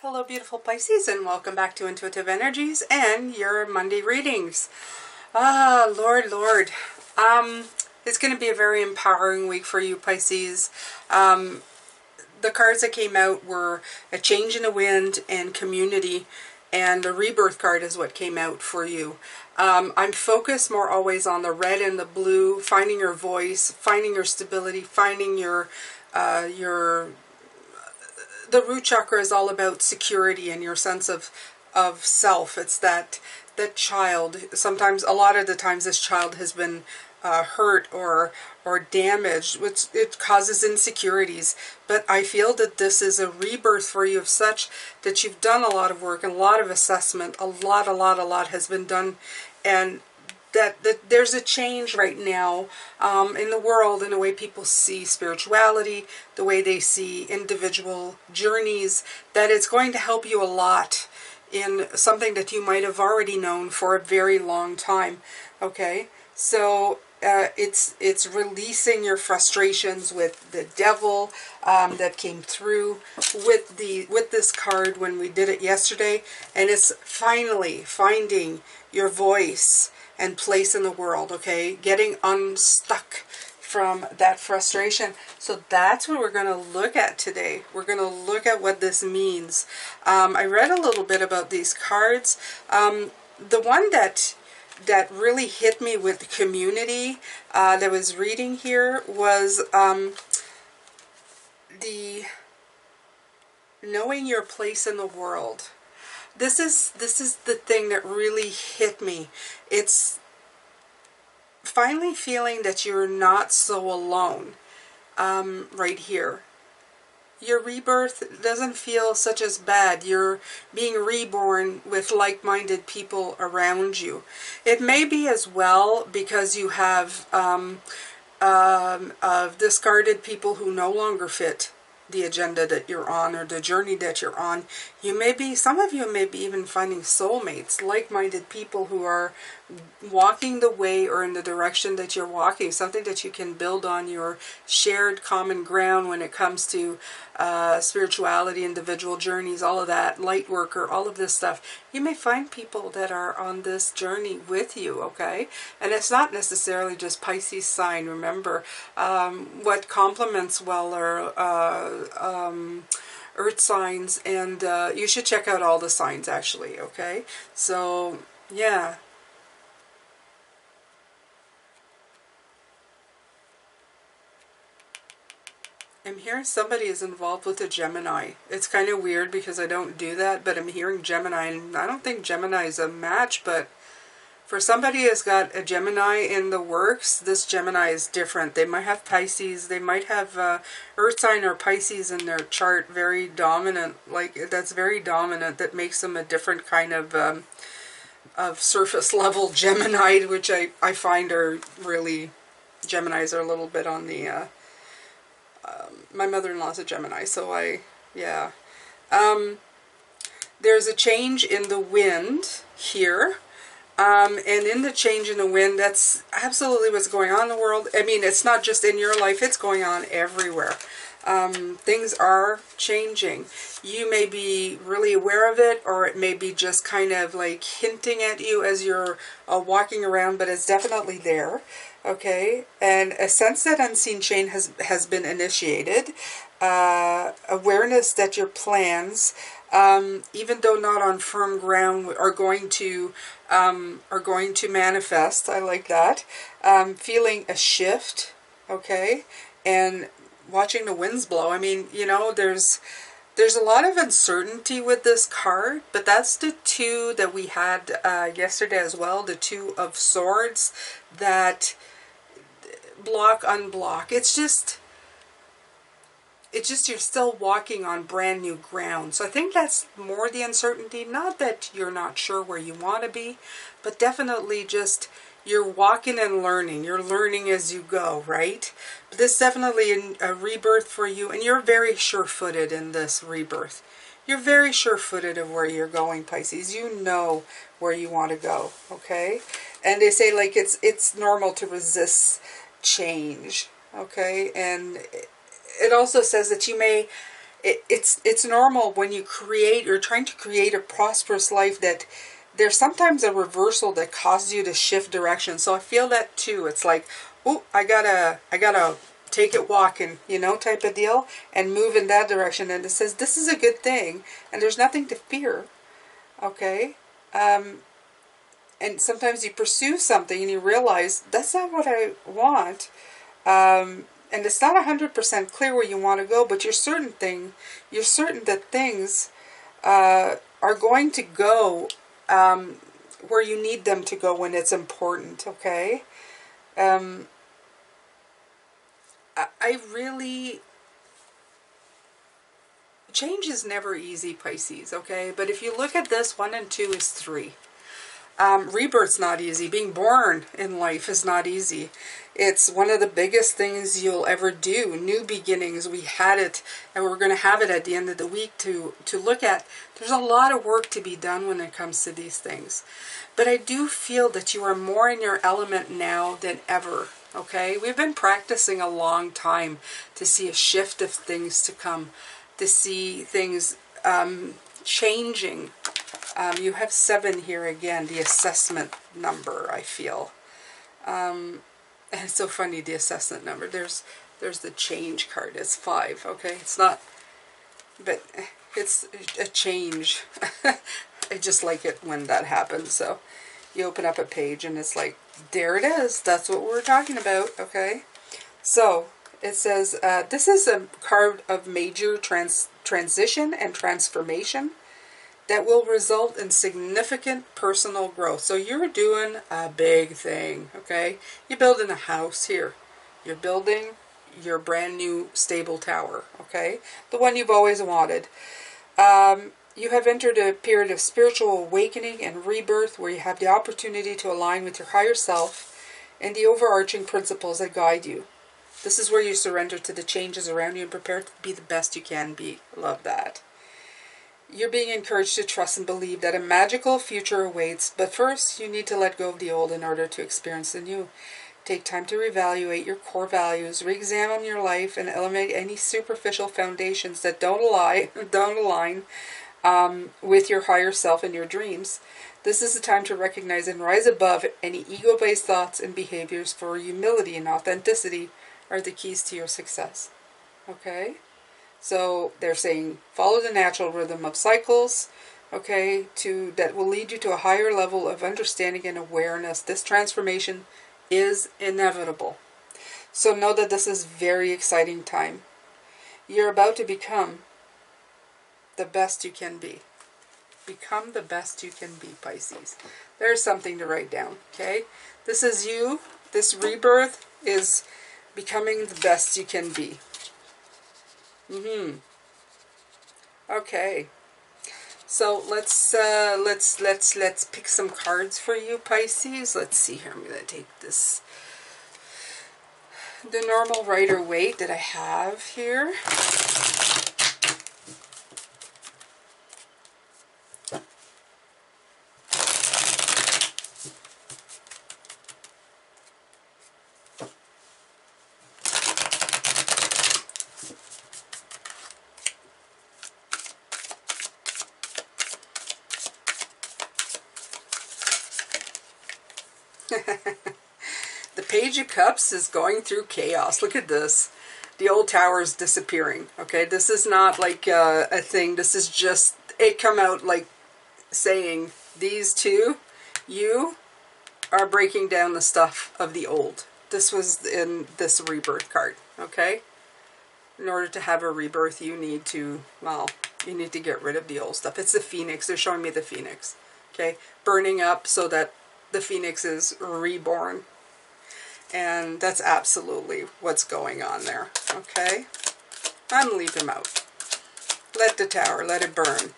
Hello beautiful Pisces, and welcome back to Intuitive Energies and your Monday readings. Lord. It's going to be a very empowering week for you Pisces. The cards that came out were a change in the wind and community, and the rebirth card is what came out for you. I'm focused more always on the red and the blue, finding your voice, finding your stability, finding the root chakra is all about security and your sense of self. It's that child. Sometimes, a lot of the times, this child has been hurt or damaged, which it causes insecurities. But I feel that this is a rebirth for you of such that you've done a lot of work and a lot of assessment. A lot has been done, and that there's a change right now in the world, in the way people see spirituality, the way they see individual journeys, that it's going to help you a lot in something that you might have already known for a very long time. Okay, so it's releasing your frustrations with the devil that came through with this card when we did it yesterday, and it's finally finding your voice and place in the world, okay? Getting unstuck from that frustration. So that's what we're going to look at today. We're going to look at what this means. I read a little bit about these cards. The one that really hit me with the community that was reading here was the knowing your place in the world. This is the thing that really hit me. It's finally feeling that you're not so alone right here. Your rebirth doesn't feel such as bad. You're being reborn with like-minded people around you. It may be as well because you have discarded people who no longer fit the agenda that you're on, or the journey that you're on. Some of you may be even finding soulmates, like-minded people who are walking the way or in the direction that you're walking, something that you can build on, your shared common ground when it comes to spirituality, individual journeys, all of that, light worker, all of this stuff. You may find people that are on this journey with you, okay? And it's not necessarily just Pisces sign. Remember, what complements well are earth signs, and you should check out all the signs actually, okay? So yeah, I'm hearing somebody is involved with a Gemini. It's kind of weird because I don't do that, but I'm hearing Gemini, and I don't think Gemini is a match, but for somebody who's got a Gemini in the works, this Gemini is different. They might have Pisces, they might have Earth sign or Pisces in their chart, very dominant, like that's very dominant, that makes them a different kind of surface level Gemini, which I find are really, Geminis are a little bit on the, my mother-in-law's a Gemini, so yeah. There's a change in the wind here. And in the change in the wind, that's absolutely what's going on in the world. I mean, it's not just in your life, it's going on everywhere. Things are changing. You may be really aware of it, or it may be just kind of like hinting at you as you're walking around, but it's definitely there. Okay, and a sense that unseen change has been initiated. Awareness that your plans, even though not on firm ground, are going to manifest. I like that. Feeling a shift. Okay, and watching the winds blow. I mean, you know, there's a lot of uncertainty with this card, but that's the two that we had yesterday as well. The Two of Swords that block, unblock. It's just, it's just you're still walking on brand new ground. So I think that's more the uncertainty. Not that you're not sure where you want to be, but definitely just you're walking and learning. You're learning as you go, right? But this is definitely a rebirth for you, and you're very sure-footed in this rebirth. You're very sure-footed of where you're going, Pisces. You know where you want to go, okay? And they say, like, it's normal to resist change, okay? And it also says that you may, it's normal when you're trying to create a prosperous life, that there's sometimes a reversal that causes you to shift direction. So I feel that too. It's like, oh, I gotta take it walking, you know, type of deal, and move in that direction. And it says this is a good thing, and there's nothing to fear, okay? And sometimes you pursue something and you realize that's not what I want. And it's not 100% clear where you want to go, but you're certain that things are going to go where you need them to go when it's important, okay? Change is never easy, Pisces, okay? But if you look at this, 1 and 2 is 3. Rebirth's not easy. Being born in life is not easy. It's one of the biggest things you'll ever do. New beginnings, we had it, and we're going to have it at the end of the week to look at. There's a lot of work to be done when it comes to these things. But I do feel that you are more in your element now than ever, okay? We've been practicing a long time to see a shift of things to come, to see things changing. You have 7 here again, the assessment number, I feel. And it's so funny, the assessment number. There's the change card. It's 5, okay? It's not, but it's a change. I just like it when that happens. So you open up a page and it's like, there it is. That's what we're talking about, okay? So it says, this is a card of major transition and transformation that will result in significant personal growth. So you're doing a big thing, okay? You're building a house here. You're building your brand new stable tower, okay? The one you've always wanted. You have entered a period of spiritual awakening and rebirth where you have the opportunity to align with your higher self and the overarching principles that guide you. This is where you surrender to the changes around you and prepare to be the best you can be. Love that. You're being encouraged to trust and believe that a magical future awaits, but first you need to let go of the old in order to experience the new. Take time to reevaluate your core values, re-examine your life, and eliminate any superficial foundations that don't align with your higher self and your dreams. This is the time to recognize and rise above any ego-based thoughts and behaviors, for humility and authenticity are the keys to your success. Okay? So they're saying follow the natural rhythm of cycles, okay, that will lead you to a higher level of understanding and awareness. This transformation is inevitable. So know that this is a very exciting time. You're about to become the best you can be. Become the best you can be, Pisces. There's something to write down, okay? This is you. This rebirth is becoming the best you can be. Okay. So let's pick some cards for you, Pisces. Let's see here. I'm going to take this, the normal Rider-Waite that I have here. The Page of Cups is going through chaos. Look at this. The old tower is disappearing. Okay, this is not like a thing. This is just, it come out like saying, these two, you are breaking down the stuff of the old. This was in this rebirth card. Okay? In order to have a rebirth, you need to, well, you need to get rid of the old stuff. It's the phoenix. They're showing me the phoenix. Okay? Burning up so that the phoenix is reborn. And that's absolutely what's going on there. Okay? I'm gonna leave him out. Let the Tower, let it burn.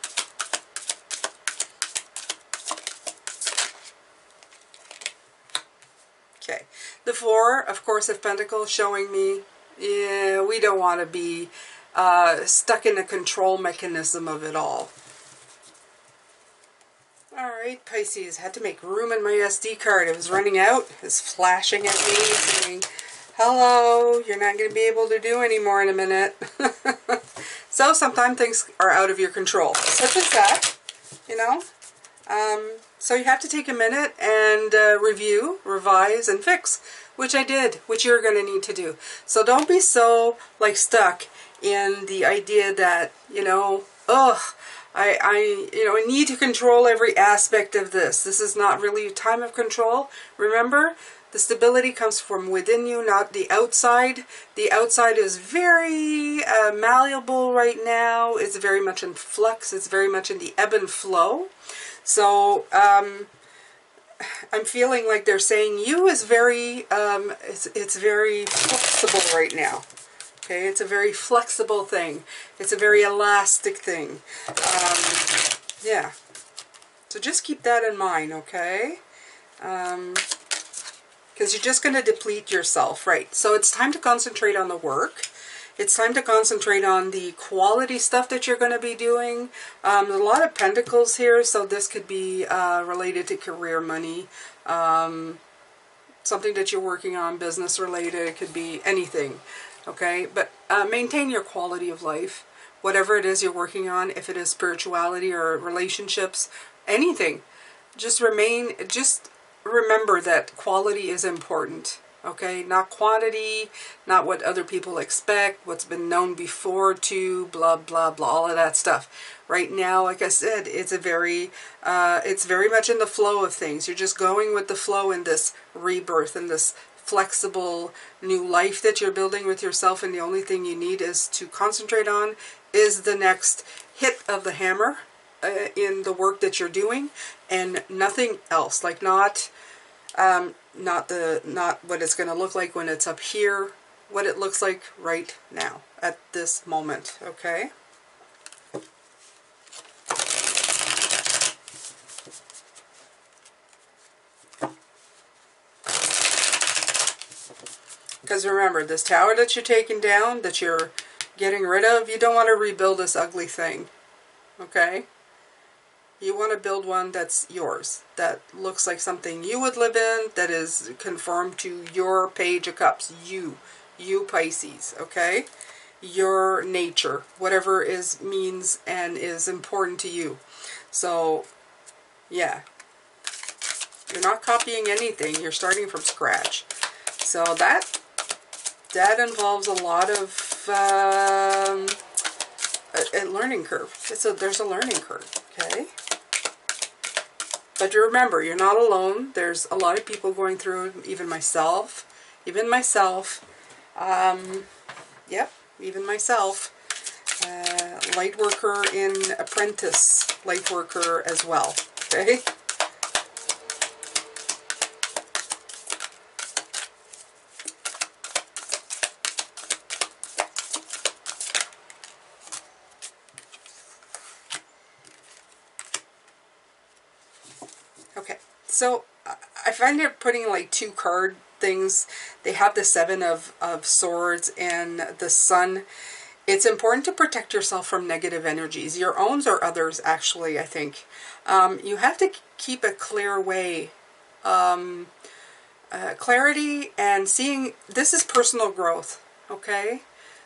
Okay, the Four, of course, of Pentacles showing me, yeah, we don't want to be stuck in a control mechanism of it all. Alright, Pisces, had to make room in my SD card. It was running out. It's flashing at me saying, hello, you're not going to be able to do any more in a minute. So sometimes things are out of your control, such as that, you know. So you have to take a minute and review, revise, and fix, which I did, which you're going to need to do. So don't be so, like, stuck in the idea that, you know, ugh, I need to control every aspect of this. This is not really a time of control. Remember, the stability comes from within you, not the outside. The outside is very malleable right now. It's very much in flux. It's very much in the ebb and flow. So I'm feeling like they're saying you is very, it's very flexible right now. Okay, it's a very flexible thing. It's a very elastic thing. Yeah. So just keep that in mind, okay? Because you're just going to deplete yourself, right? So it's time to concentrate on the work. It's time to concentrate on the quality stuff that you're going to be doing. There's a lot of pentacles here, so this could be related to career, money, something that you're working on, business related. It could be anything, okay? But maintain your quality of life, whatever it is you're working on. If it is spirituality or relationships, anything, just remember that quality is important. Okay, not quantity, not what other people expect, what's been known before to, blah, blah, blah, all of that stuff. Right now, like I said, it's very much in the flow of things. You're just going with the flow in this rebirth, in this flexible new life that you're building with yourself, and the only thing you need is to concentrate on is the next hit of the hammer in the work that you're doing, and nothing else. Like not what it's going to look like when it's up here, what it looks like right now at this moment, okay? Because remember, this tower that you're taking down, that you're getting rid of, you don't want to rebuild this ugly thing, okay? You want to build one that's yours, that looks like something you would live in, that is conformed to your Page of Cups, you Pisces, okay? Your nature, whatever means and is important to you. So, yeah. You're not copying anything, you're starting from scratch. So that involves a lot of a learning curve. There's a learning curve, okay? But remember, you're not alone. There's a lot of people going through it, even myself. Yep, even myself. Light worker in apprentice, light worker as well, okay? Okay, so I find they're putting like two card things. They have the Seven of Swords and the Sun. It's important to protect yourself from negative energies, your own or others, actually, I think. You have to keep a clear way, clarity and seeing. This is personal growth, okay?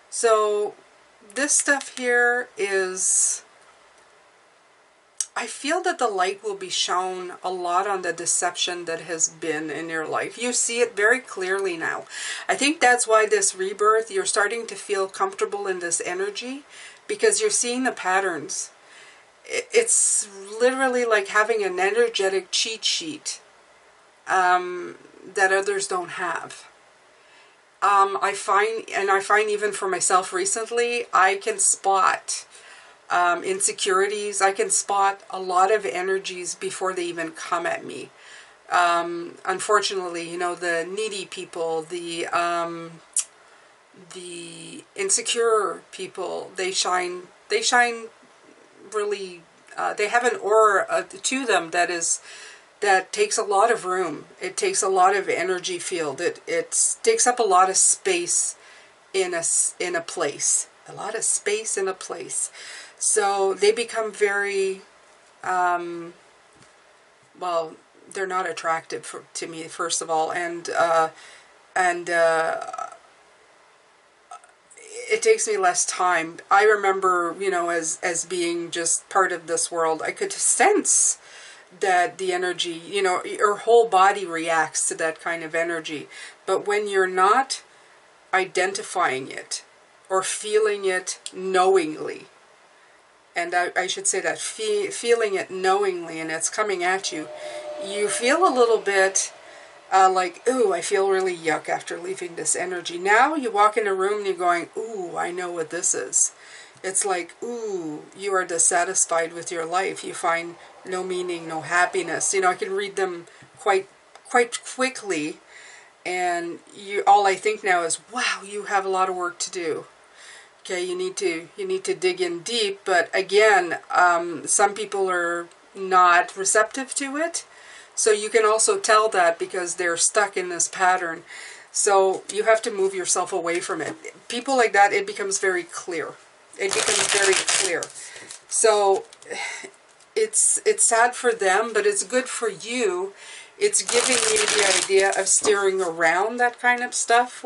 So this stuff here is, I feel that the light will be shown a lot on the deception that has been in your life. You see it very clearly now. I think that's why this rebirth, you're starting to feel comfortable in this energy, because you're seeing the patterns. It's literally like having an energetic cheat sheet that others don't have. I find even for myself recently, I can spot insecurities. I can spot a lot of energies before they even come at me. Unfortunately, you know, the needy people, the the insecure people, they shine really, they have an aura to them that takes a lot of room. It takes a lot of energy field. It takes up a lot of space in a place. A lot of space in a place. So they become very, well, they're not attractive to me, first of all, and it takes me less time. I remember, you know, as being just part of this world, I could sense that the energy, you know, your whole body reacts to that kind of energy. But when you're not identifying it or feeling it knowingly, and I should say that, feeling it knowingly, and it's coming at you, you feel a little bit like, ooh, I feel really yuck after leaving this energy. Now you walk in a room and you're going, ooh, I know what this is. It's like, ooh, you are dissatisfied with your life. You find no meaning, no happiness. You know, I can read them quite quickly, and all I think now is, wow, you have a lot of work to do. Okay, you need to dig in deep. But again, some people are not receptive to it. So you can also tell that because they're stuck in this pattern. So you have to move yourself away from it. People like that, it becomes very clear. It becomes very clear. So it's sad for them, but it's good for you. It's giving you the idea of steering around that kind of stuff.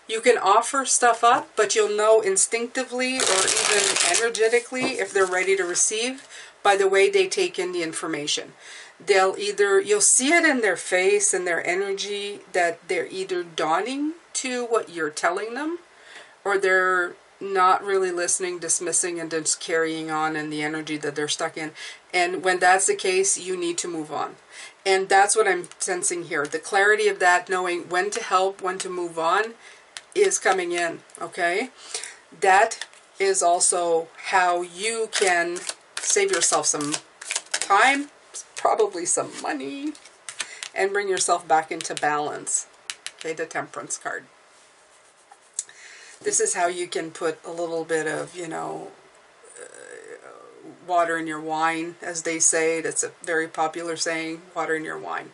You can offer stuff up, but you'll know instinctively or even energetically if they're ready to receive by the way they take in the information. You'll see it in their face and their energy that they're either dawning to what you're telling them, or they're not really listening, dismissing, and just carrying on in the energy that they're stuck in. And when that's the case, you need to move on. And that's what I'm sensing here. The clarity of that, knowing when to help, when to move on, is coming in, okay? That is also how you can save yourself some time, probably some money, and bring yourself back into balance. Okay, the Temperance card. This is how you can put a little bit of, you know, water in your wine, as they say. That's a very popular saying, water in your wine.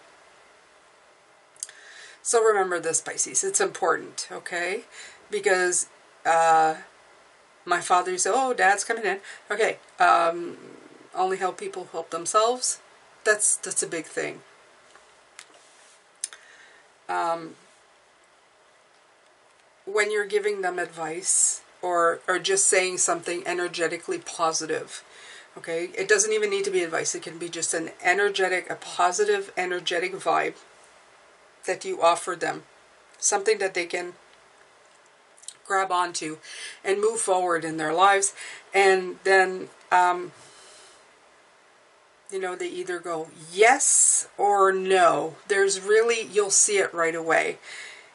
So remember this, Pisces. It's important, okay? Because my father used to say, oh, Dad's coming in. Okay, only help people help themselves. That's a big thing. When you're giving them advice or just saying something energetically positive, okay? It doesn't even need to be advice. It can be just a positive, energetic vibe that you offer them. Something that they can grab onto and move forward in their lives. And then, you know, they either go yes or no. There's really, you'll see it right away.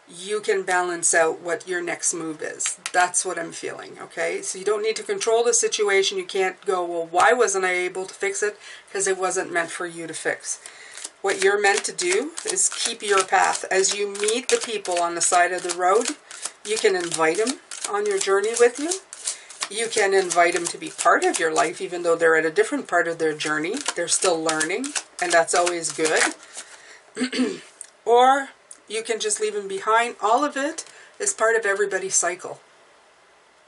You can balance out what your next move is. That's what I'm feeling, okay? So you don't need to control the situation. You can't go, well, why wasn't I able to fix it? Because it wasn't meant for you to fix. What you're meant to do is keep your path. As you meet the people on the side of the road, you can invite them on your journey with you. You can invite them to be part of your life, even though they're at a different part of their journey. They're still learning, and that's always good. Or you can just leave them behind. All of it is part of everybody's cycle.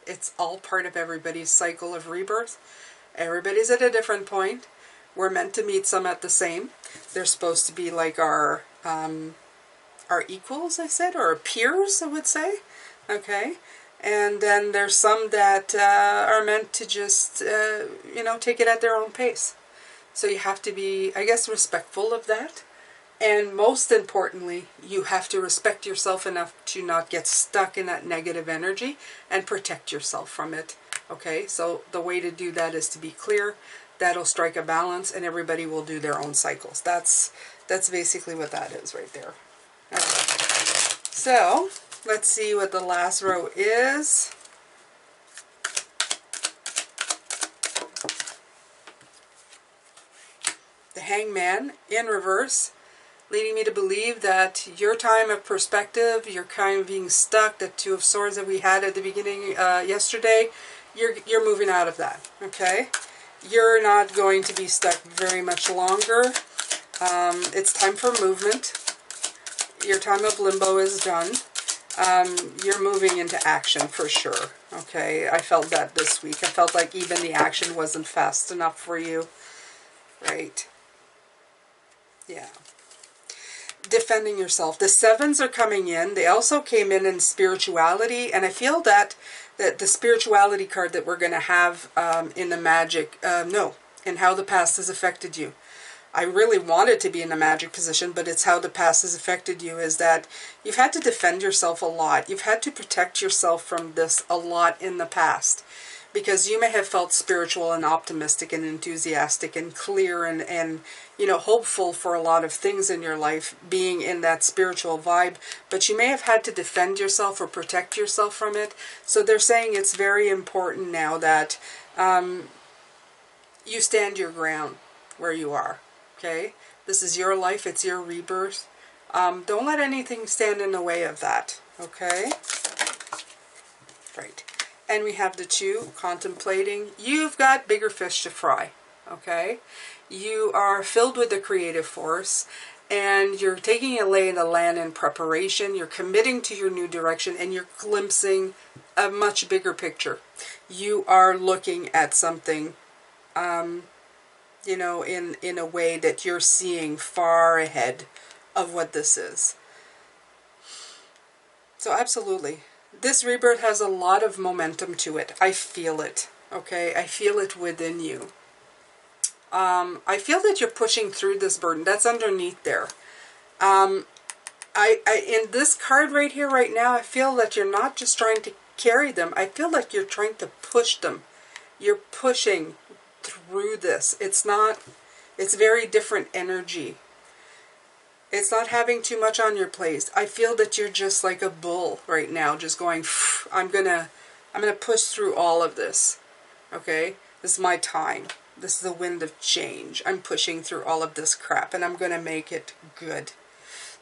It's all part of everybody's cycle of rebirth. Everybody's at a different point. We're meant to meet some at the same. They're supposed to be like our equals, I said, or our peers, I would say. Okay? And then there's some that are meant to just, you know, take it at their own pace. So you have to be, I guess, respectful of that. And most importantly, you have to respect yourself enough to not get stuck in that negative energy and protect yourself from it. Okay, so the way to do that is to be clear. That'll strike a balance, and everybody will do their own cycles. That's basically what that is right there. Okay. So let's see what the last row is. The Hangman in reverse. leading me to believe that your time of perspective, your kind of being stuck, the Two of Swords that we had at the beginning yesterday, you're moving out of that, okay? You're not going to be stuck very much longer. It's time for movement. Your time of limbo is done. You're moving into action for sure, okay? I felt that this week. I felt like even the action wasn't fast enough for you, right? Yeah. Defending yourself. The sevens are coming in. They also came in spirituality, and I feel that the spirituality card that we're going to have in the magic, in how the past has affected you. I really wanted to be in a magic position, but it's how the past has affected you, is that you've had to defend yourself a lot. You've had to protect yourself from this a lot in the past, because you may have felt spiritual and optimistic and enthusiastic and clear and you know, hopeful for a lot of things in your life, being in that spiritual vibe, but you may have had to defend yourself or protect yourself from it. So they're saying it's very important now that you stand your ground where you are. Okay, this is your life, it's your rebirth. Don't let anything stand in the way of that, okay? Right. And we have the Two, contemplating. You've got bigger fish to fry, okay? You are filled with the creative force, and you're taking a lay of the land in preparation. You're committing to your new direction, and you're glimpsing a much bigger picture. You are looking at something you know, in a way that you're seeing far ahead of what this is. So absolutely. This rebirth has a lot of momentum to it. I feel it, okay? I feel it within you. I feel that you're pushing through this burden. That's underneath there. In this card right here, right now, I feel that you're not just trying to carry them. I feel like you're trying to push them. You're pushing through this. It's very different energy. It's not having too much on your plate. I feel that you're just like a bull right now, just going, I'm gonna push through all of this. Okay? This is my time. This is the wind of change. I'm pushing through all of this crap, and I'm gonna make it good.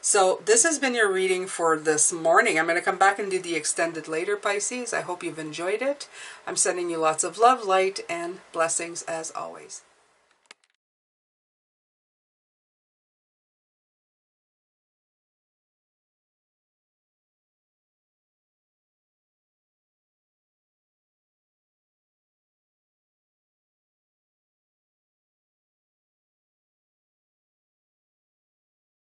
So this has been your reading for this morning. I'm going to come back and do the extended later, Pisces. I hope you've enjoyed it. I'm sending you lots of love, light, and blessings as always.